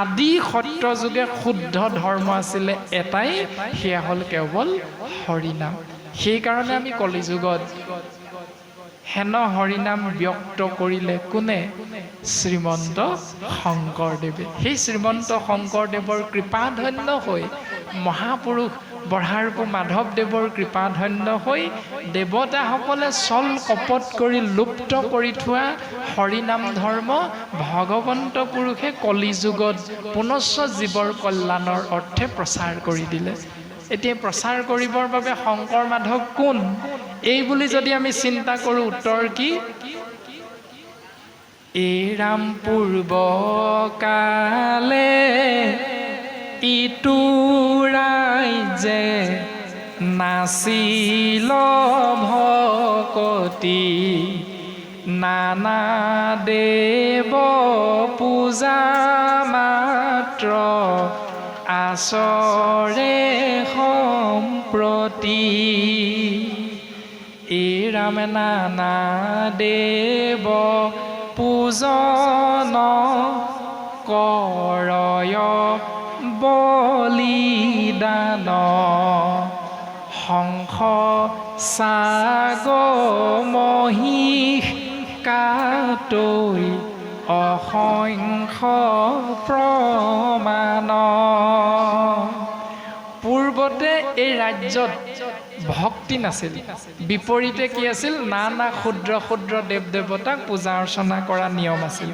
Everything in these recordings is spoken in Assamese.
আদি সত্য যুগে শুদ্ধ ধৰ্ম আছিলে এটাই, সেয়া হ'ল কেৱল হৰিনাম। সেইকাৰণে আমি কলিযুগত হেন হৰিনাম ব্যক্ত কৰিলে কোনে? শ্ৰীমন্ত শংকৰদেৱে। সেই শ্ৰীমন্ত শংকৰদেৱৰ কৃপাধন্য হৈ, মহাপুৰুষ বঢ়াৰপো মাধৱদেৱৰ কৃপাধন্য হৈ দেৱতাসকলে চল কপট কৰি লুপ্ত কৰি থোৱা হৰিনাম ধৰ্ম ভগৱন্ত পুৰুষে কলিযুগত পুনশ্চ জীৱৰ কল্যাণৰ অৰ্থে প্ৰচাৰ কৰি দিলে। এতিয়া প্ৰচাৰ কৰিবৰ বাবে শংকৰ মাধৱ কোন? এই বুলি যদি আমি চিন্তা কৰোঁ, উত্তৰ কি? এৰাম পূৰ্ব কালে ইটো ৰাইজে নাছিল ভকতি, নানা দেৱ পূজা মাত্ৰ আচৰে সম্প্ৰতি। এৰাম নানা দেৱ পূজন কৰয় বলিদান, শংখ চাগ মহিষ কাটৈ অসংখ্য প্ৰমাণ। পূৰ্বতে এই ৰাজ্যত ভক্তি নাছিল, বিপৰীতে কি আছিল? নানা ক্ষুদ্ৰ ক্ষুদ্ৰ দেৱ দেৱতাক পূজা অৰ্চনা কৰা নিয়ম আছিল।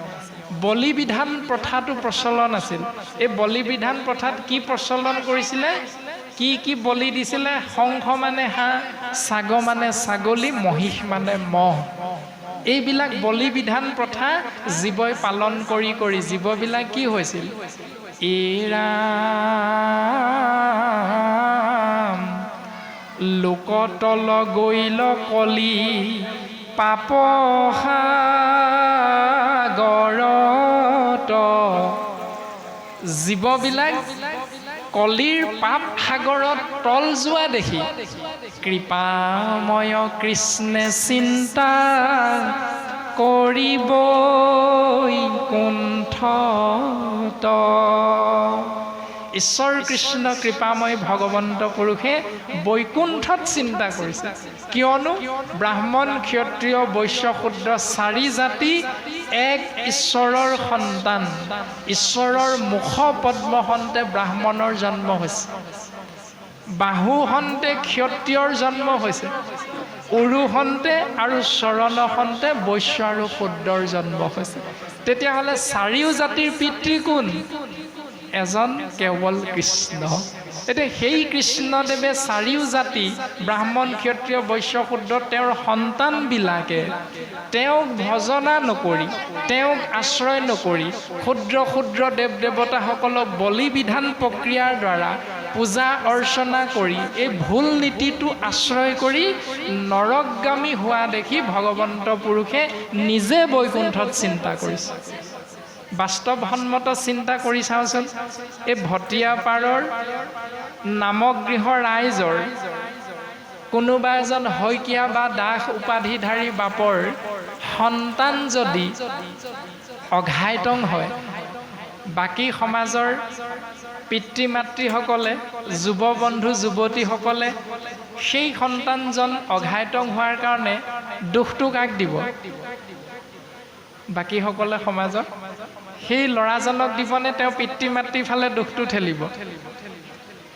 বলি বিধান প্ৰথাটো প্ৰচলন আছিল। এই বলি বিধান প্ৰথাত কি প্ৰচলন কৰিছিলে? কি কি বলি দিছিলে? শংখ মানে হাঁহ, চাগ মানে ছাগলী, মহিষ মানে মহ। এইবিলাক বলি বিধান প্ৰথা জীৱই পালন কৰি কৰি জীৱবিলাক কি হৈছিল? এৰাম লোকতল গৈল কলি পাপ সাগৰত। জীৱবিলাক কলিৰ পাপ সাগৰত তল যোৱা দেখি কৃপাময় কৃষ্ণে চিন্তা কৰিব কুণ্ঠত। ঈশ্বৰ কৃষ্ণ কৃপাময় ভগৱন্ত পুৰুষে বৈকুণ্ঠত চিন্তা কৰিছে। কিয়নো ব্ৰাহ্মণ ক্ষত্ৰিয় বৈশ্য শূদ্ৰ চাৰি জাতি এক ঈশ্বৰৰ সন্তান। ঈশ্বৰৰ মুখ পদ্ম হন্তে ব্ৰাহ্মণৰ জন্ম হৈছে, বাহু হন্তে ক্ষত্ৰিয়ৰ জন্ম হৈছে, উৰু হন্তে আৰু চৰণ হন্তে বৈশ্য আৰু শূদ্ৰৰ জন্ম হৈছে। তেতিয়াহ'লে চাৰিও জাতিৰ পিতৃ কোন? এজন কেৱল কৃষ্ণ। এতিয়া সেই কৃষ্ণদেৱে চাৰিও জাতি ব্ৰাহ্মণ ক্ষত্ৰিয় বৈশ্য শূদ্ৰ তেওঁৰ সন্তানবিলাকে তেওঁক ভজনা নকৰি, তেওঁক আশ্ৰয় নকৰি ক্ষুদ্ৰ ক্ষুদ্ৰ দেৱ দেৱতাসকলক বলি বিধান প্ৰক্ৰিয়াৰ দ্বাৰা পূজা অৰ্চনা কৰি এই ভুল নীতিটো আশ্ৰয় কৰি নৰকগামী হোৱা দেখি ভগৱন্ত পুৰুষে নিজে বৈকুণ্ঠত চিন্তা কৰিছে। বাস্তৱসন্মত চিন্তা কৰি চাওঁচোন, এই ভটীয়া পাৰৰ নামগৃহ ৰাইজৰ কোনোবা এজন শইকীয়া বা দাস উপাধিধাৰী বাপৰ সন্তান যদি অঘাইতং হয়, বাকী সমাজৰ পিতৃ মাতৃসকলে, যুৱ বন্ধু যুৱতীসকলে সেই সন্তানজন অঘাইতং হোৱাৰ কাৰণে দুখটো কাক দিব? বাকীসকলে সমাজত সেই ল'ৰাজনক দিবনে তেওঁ পিতৃ মাতৃৰ ফালে দুখটো ঠেলিব?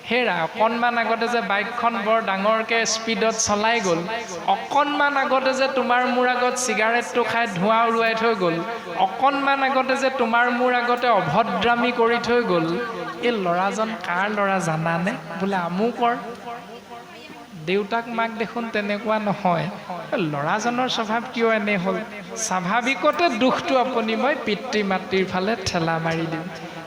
হেৰা, অকণমান আগতে যে বাইকখন বৰ ডাঙৰকৈ স্পীডত চলাই গ'ল, অকণমান আগতে যে তোমাৰ মোৰ আগত চিগাৰেটটো খাই ধোঁৱা উৰুৱাই থৈ গ'ল, অকণমান আগতে যে তোমাৰ মোৰ আগতে অভদ্ৰামী কৰি থৈ গ'ল, এই ল'ৰাজন কাৰ ল'ৰা জানানে? বোলে আমুকৰ। দেউতাক মাক দেখোন তেনেকুৱা নহয়। ল'ৰাজনৰ স্বভাৱ কিয় এনে হ'ল? স্বাভাৱিকতে দুখটো আপুনি মই পিতৃ মাতৃৰ ফালে ঠেলা মাৰি দিম।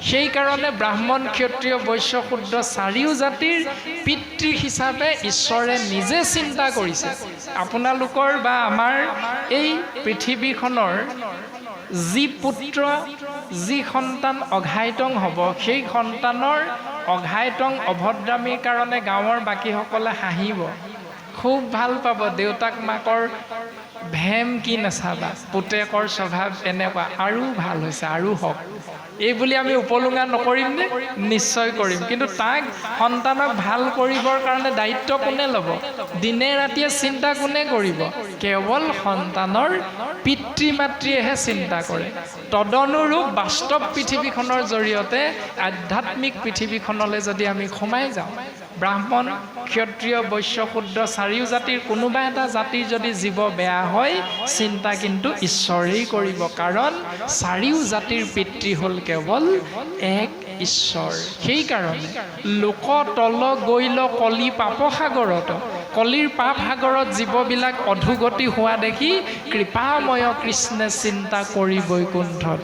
সেইকাৰণে ব্ৰাহ্মণ ক্ষত্ৰিয় বৈশ্য শূদ্ৰ চাৰিও জাতিৰ পিতৃ হিচাপে ঈশ্বৰে নিজে চিন্তা কৰিছে। আপোনালোকৰ বা আমাৰ এই পৃথিৱীখনৰ যি পুত্ৰ, যি সন্তান অঘাইতং হ'ব, সেই সন্তানৰ অঘাইতং অভদ্ৰামীৰ কাৰণে গাঁৱৰ বাকীসকলে হাঁহিব, খুব ভাল পাব। দেউতাক মাকৰ ভেম কি নাচাবা, পুতেকৰ স্বভাৱ এনেকুৱা, আৰু ভাল হৈছে, আৰু হওক। এই বুলি আমি উপলুঙা নকৰিম নে? নিশ্চয় কৰিম। কিন্তু তাক সন্তানক ভাল কৰিবৰ কাৰণে দায়িত্ব কোনে ল'ব? দিনে ৰাতিয়ে চিন্তা কোনে কৰিব? কেৱল সন্তানৰ পিতৃ মাতৃয়েহে চিন্তা কৰে। তদনুৰূপ বাস্তৱ পৃথিৱীখনৰ জৰিয়তে আধ্যাত্মিক পৃথিৱীখনলৈ যদি আমি সোমাই যাওঁ, ব্ৰাহ্মণ, ক্ষত্ৰিয়, বৈশ্য, শূদ্ৰ চাৰিও জাতিৰ কোনোবা এটা জাতিৰ যদি জীৱ বেয়া হয়, চিন্তা কিন্তু ঈশ্বৰৰ কৰিব। কাৰণ চাৰিও জাতিৰ পিতৃ হ'ল কেৱল এক ঈশ্বৰ। সেইকাৰণে লোক তল গৈল কলি পাপসাগৰত, কলিৰ পাপ সাগৰত জীৱবিলাক অধোগতি হোৱা দেখি কৃপাময় কৃষ্ণে চিন্তা কৰি বৈকুণ্ঠত,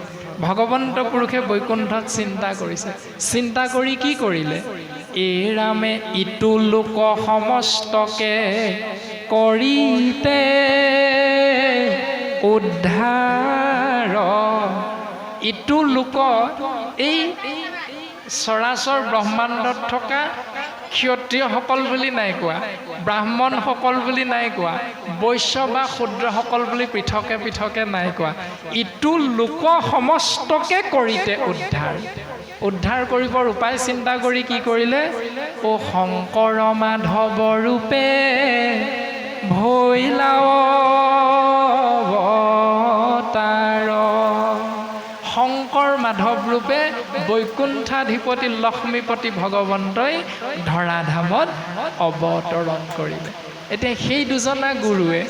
ভগৱন্ত পুৰুষে বৈকুণ্ঠত চিন্তা কৰিছে। চিন্তা কৰি কি কৰিলে? এই ৰামে ইটো লোক সমস্তকে কৰিতে উদ্ধাৰ। ইটো লোক এই চৰাচৰ ব্ৰহ্মাণ্ডত থকা ক্ষত্ৰিয়সকল বুলি নাই কোৱা, ব্ৰাহ্মণসকল বুলি নাই কোৱা, বৈশ্য বা শূদ্ৰসকল বুলি পৃথকে পৃথকে নাই কোৱা। ইটো লোক সমস্তকে কৰিতে উদ্ধাৰ। উদ্ধাৰ কৰিবৰ উপায় চিন্তা কৰি কি কৰিলে? অ শংকৰ মাধৱ ৰূপে ভৈলাও অৱতাৰ। শংকৰ মাধৱ ৰূপে বৈকুণ্ঠাধিপতি লক্ষ্মীপতি ভগৱন্তই ধৰাধামত অৱতৰণ কৰিলে। এতিয়া সেই দুজনা গুৰুৱে,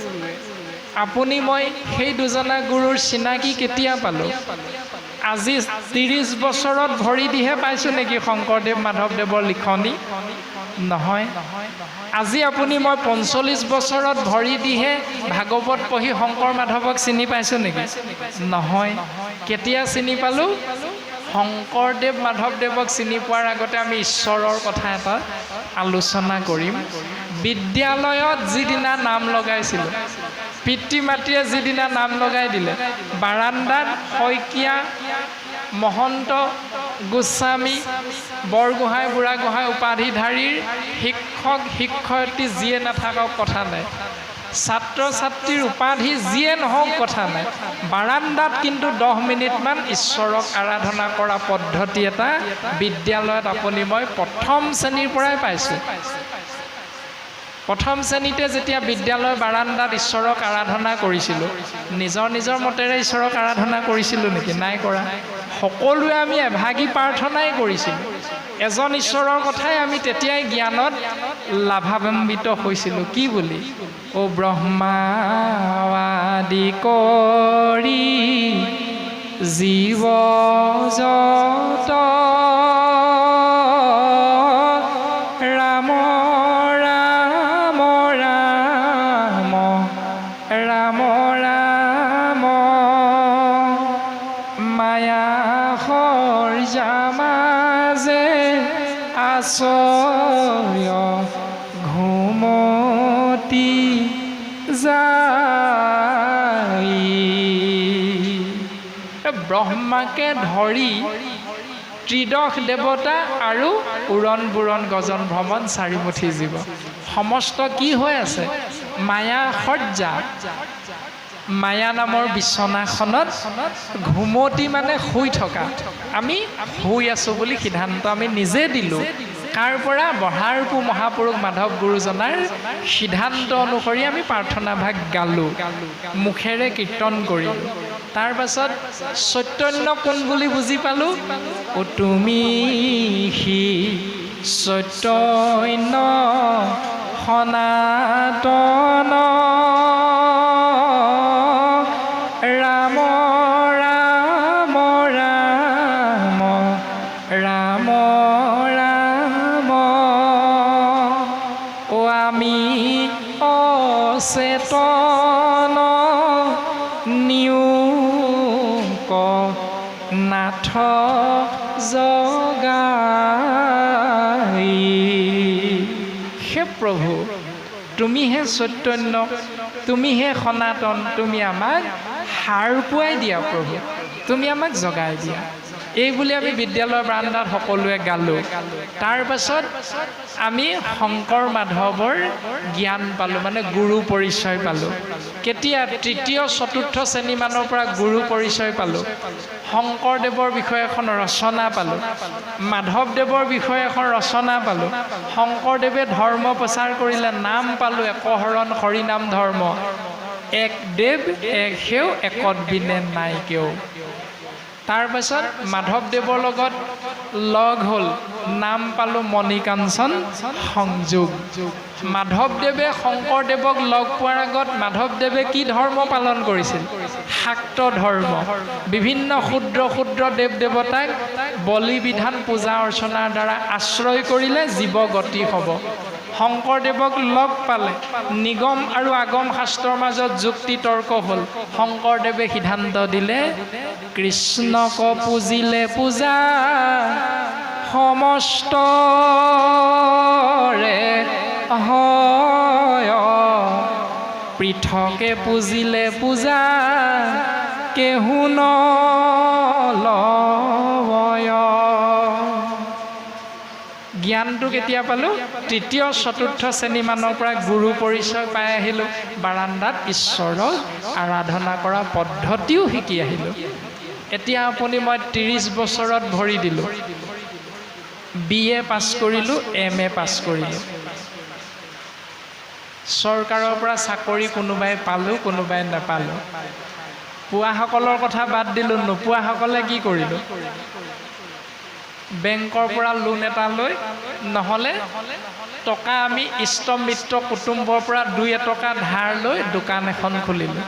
আপুনি মই সেই দুজনা গুৰুৰ চিনাকি কেতিয়া পালোঁ? আজি ৩০ বছৰত ভৰি দিহে পাইছোঁ নেকি শংকৰদেৱ মাধৱদেৱৰ লিখনি? নহয়। আজি আপুনি মই ৪৫ বছৰত ভৰি দিহে ভাগৱত পঢ়ি শংকৰ মাধৱক চিনি পাইছোঁ নেকি? নহয়। কেতিয়া চিনি পালোঁ? শংকৰদেৱ মাধৱদেৱক চিনি পোৱাৰ আগতে আমি ঈশ্বৰৰ কথা এটা আলোচনা কৰিম। বিদ্যালয়ত যিদিনা নাম লগাইছিলোঁ, পিতৃ মাতৃয়ে যিদিনা নাম লগাই দিলে, বাৰান্দাত শইকীয়া, মহন্ত, গোস্বামী, বৰগোহাঁই, বুঢ়াগোহাঁই উপাধিধাৰীৰ শিক্ষক শিক্ষয়িত্ৰী যিয়ে নাথাকক কথা নাই, ছাত্ৰ ছাত্ৰীৰ উপাধি যিয়ে নহওক কথা নাই, বাৰান্দাত কিন্তু 10 মিনিটমান ঈশ্বৰক আৰাধনা কৰা পদ্ধতি এটা বিদ্যালয়ত আপুনি মই প্ৰথম শ্ৰেণীৰ পৰাই পাইছোঁ। প্ৰথম শ্ৰেণীতে যেতিয়া বিদ্যালয় বাৰান্দাত ঈশ্বৰক আৰাধনা কৰিছিলোঁ, নিজৰ নিজৰ মতেৰে ঈশ্বৰক আৰাধনা কৰিছিলোঁ নেকি? নাই কৰা। সকলোৱে আমি এভাগী প্ৰাৰ্থনাই কৰিছিলোঁ। এজন ঈশ্বৰৰ কথাই আমি তেতিয়াই জ্ঞানত লাভান্বিত হৈছিলোঁ। কি বুলি? অ ব্ৰহ্মা আদি কৰি জীৱ যত ৰাম ৰাম ৰাম ৰাম ৰাম মায়া সৰ্যামাজে আশ্ৰয় ঘুমতি যাই। ব্ৰহ্মাকে ধৰি ত্ৰিদশ দেৱতা আৰু উৰণ বুৰণ গজন ভ্ৰমণ চাৰিমুঠি জীৱ সমস্ত কি হৈ আছে? মায়া সজ্জা, মায়া নামৰ বিচনাখনত ঘুমতি মানে শুই থকা। আমি শুই আছোঁ বুলি সিদ্ধান্ত আমি নিজে দিলোঁ। কাৰ পৰা? বঢ়াৰপু মহাপুৰুষ মাধৱ গুৰুজনাৰ সিদ্ধান্ত অনুসৰি আমি প্ৰাৰ্থনা ভাগ গালোঁ, মুখেৰে কীৰ্তন কৰিলোঁ। তাৰ পাছত চৈতন্য কোন বুলি বুজি পালোঁ? অ তুমি সি চৈতন্য সনাতন ৰাম ৰাম ৰাম ৰাম ৰাম। অ আমি অচেতন নিয়োক নাথ জগাই। হে প্ৰভু, তুমিহে চৈতন্য, তুমিহে সনাতন, তুমি আমাক সাৰ পুৱাই দিয়া প্ৰভু, তুমি আমাক জগাই দিয়া। এইবুলি আমি বিদ্যালয়ৰ বাৰান্দাত সকলোৱে গালোঁ। তাৰ পাছত আমি শংকৰ মাধৱৰ জ্ঞান পালোঁ, মানে গুৰু পৰিচয় পালোঁ। কেতিয়া? তৃতীয় চতুৰ্থ শ্ৰেণীমানৰ পৰা গুৰু পৰিচয় পালোঁ। শংকৰদেৱৰ বিষয়ে এখন ৰচনা পালোঁ, মাধৱদেৱৰ বিষয়ে এখন ৰচনা পালোঁ। শংকৰদেৱে ধৰ্ম প্ৰচাৰ কৰিলে, নাম পালোঁ একশৰণ হৰিনাম ধৰ্ম। এক দেৱ এক সেও, একত বিনে নাই কেও। তাৰ পাছত মাধৱদেৱৰ লগত লগ হ'ল, নাম পালোঁ মণিকাঞ্চন সংযোগ। মাধৱদেৱে শংকৰদেৱক লগ পোৱাৰ আগত মাধৱদেৱে কি ধৰ্ম পালন কৰিছিল? শাক্ত ধৰ্ম। বিভিন্ন ক্ষুদ্ৰ ক্ষুদ্ৰ দেৱ দেৱতাক বলি বিধান পূজা অৰ্চনাৰ দ্বাৰা আশ্ৰয় কৰিলে জীৱ গতি হ'ব। শংকৰদেৱক লগ পালে, নিগম আৰু আগম শাস্ত্ৰৰ মাজত যুক্তি তৰ্ক হ'ল। শংকৰদেৱে সিদ্ধান্ত দিলে, কৃষ্ণক পুজিলে পূজা সমস্তৰে হয়, পৃথকে পুজিলে পূজা কেহু নলয়। জ্ঞানটো কেতিয়া পালোঁ? তৃতীয় চতুৰ্থ শ্ৰেণীমানৰ পৰা গুৰু পৰিচয় পাই আহিলোঁ। বাৰান্দাত ঈশ্বৰক আৰাধনা কৰা পদ্ধতিও শিকি আহিলোঁ। এতিয়া আপুনি মই 30 বছৰত ভৰি দিলোঁ। BA পাছ কৰিলোঁ, MA পাছ কৰিলোঁ। চৰকাৰৰ পৰা চাকৰি কোনোবাই পালোঁ, কোনোবাই নাপালোঁ। পোৱাসকলৰ কথা বাদ দিলোঁ, নোপোৱাসকলে কি কৰিলোঁ? বেংকৰ পৰা লোন এটা লৈ, নহ'লে টকা আমি ইষ্ট মিত্ৰ কুটুম্বৰ পৰা 2-এটকা ধাৰ লৈ দোকান এখন খুলিলোঁ।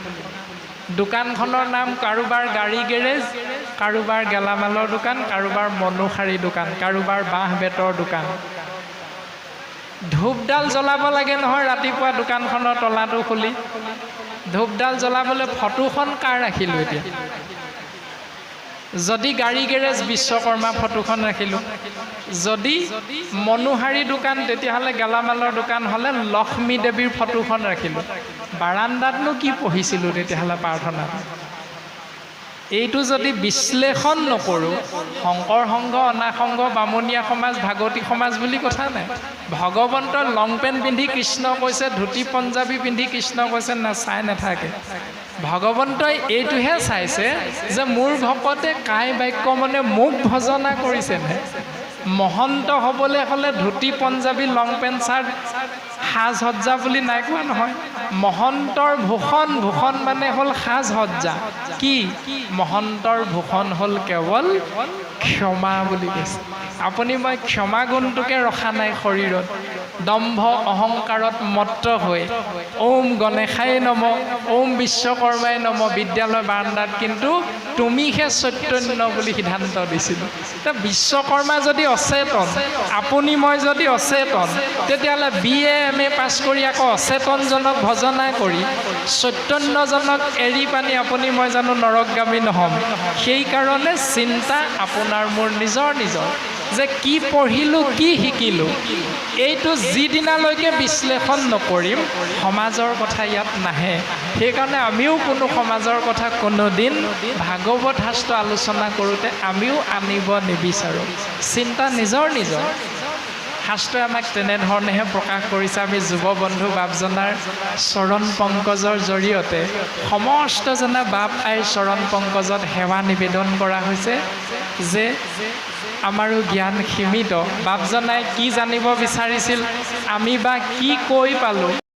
দোকানখনৰ নাম কাৰোবাৰ গাড়ী গেৰেজ, কাৰোবাৰ গেলামালৰ দোকান, কাৰোবাৰ মনোহাৰী দোকান, কাৰোবাৰ বাঁহ বেতৰ দোকান। ধূপডাল জ্বলাব লাগে নহয় ৰাতিপুৱা দোকানখনৰ তলাটো খুলি। ধূপডাল জ্বলাবলৈ ফটোখন কাৰ ৰাখিলোঁ? এতিয়া যদি গাড়ী গেৰেজ বিশ্বকৰ্মা ফটোখন ৰাখিলোঁ, যদি মনোহাৰী দোকান তেতিয়াহ'লে গেলামালৰ দোকান হ'লে লক্ষ্মী দেৱীৰ ফটোখন ৰাখিলোঁ। বাৰান্দাতনো কি পঢ়িছিলোঁ তেতিয়াহ'লে প্ৰাৰ্থনা? এইটো যদি বিশ্লেষণ নকৰোঁ, শংকৰ সংঘ, অনা সংঘ, বামুণীয়া সমাজ, ভাগৱতী সমাজ বুলি কথা নাই। ভগৱন্তই লং পেণ্ট পিন্ধি কৃষ্ণ কৈছে, ধুতি পঞ্জাবী পিন্ধি কৃষ্ণ কৈছে, চাই নাথাকে। ভগৱন্তই এইটোহে চাইছে যে মোৰ ভকতে কাই বাক্য মানে মোক ভজনা কৰিছেনে। মহন্ত হ'বলৈ হ'লে ধুতি পঞ্জাবী, লং পেণ্ট চাৰ্ট, সাজ সজ্জা বুলি নাই কোৱা নহয়। মহন্তৰ ভূষণ, ভূষণ মানে হ'ল সাজ সজ্জা। কি? মহন্তৰ ভূষণ হ'ল কেৱল ক্ষমা বুলি কৈছে। আপুনি মই ক্ষমা গুণটোকে ৰখা নাই শৰীৰত। দম্ভ অহংকাৰত মত্ত হৈ ওম গণেশাই নম, ওম বিশ্বকৰ্মাই নম বিদ্যালয় বাৰান্দাত কিন্তু তুমিহে চৈতন্য বুলি সিদ্ধান্ত দিছিলোঁ। এতিয়া বিশ্বকৰ্মা যদি অচেতন, আপুনি মই যদি অচেতন, তেতিয়াহ'লে BA MA পাছ কৰি আকৌ অচেতনজনক ভজনা কৰি চৈতন্যজনক এৰি পানি আপুনি মই জানো নৰকগামী নহ'ম। সেইকাৰণে চিন্তা আপোনাৰ মোৰ নিজৰ নিজৰ যে কি পঢ়িলোঁ, কি শিকিলোঁ, এইটো যিদিনালৈকে বিশ্লেষণ নকৰিম সমাজৰ কথা ইয়াত নাহে। সেইকাৰণে আমিও কোনো সমাজৰ কথা কোনোদিন ভাগৱত শাস্ত্ৰ আলোচনা কৰোঁতে আমিও আনিব নিবিচাৰোঁ। চিন্তা নিজৰ নিজৰ। শাস্ত্ৰই আমাক তেনেধৰণেহে প্ৰকাশ কৰিছে। আমি যুৱ বন্ধু বাপজনাৰ চৰণ পংকজৰ জৰিয়তে সমস্ত জনা বাপ আইৰ চৰণ পংকজত সেৱা নিবেদন কৰা হৈছে যে আমাৰো জ্ঞান সীমিত। বাপজনাই কি জানিব বিচাৰিছিল, আমি বা কি কৈ পালোঁ।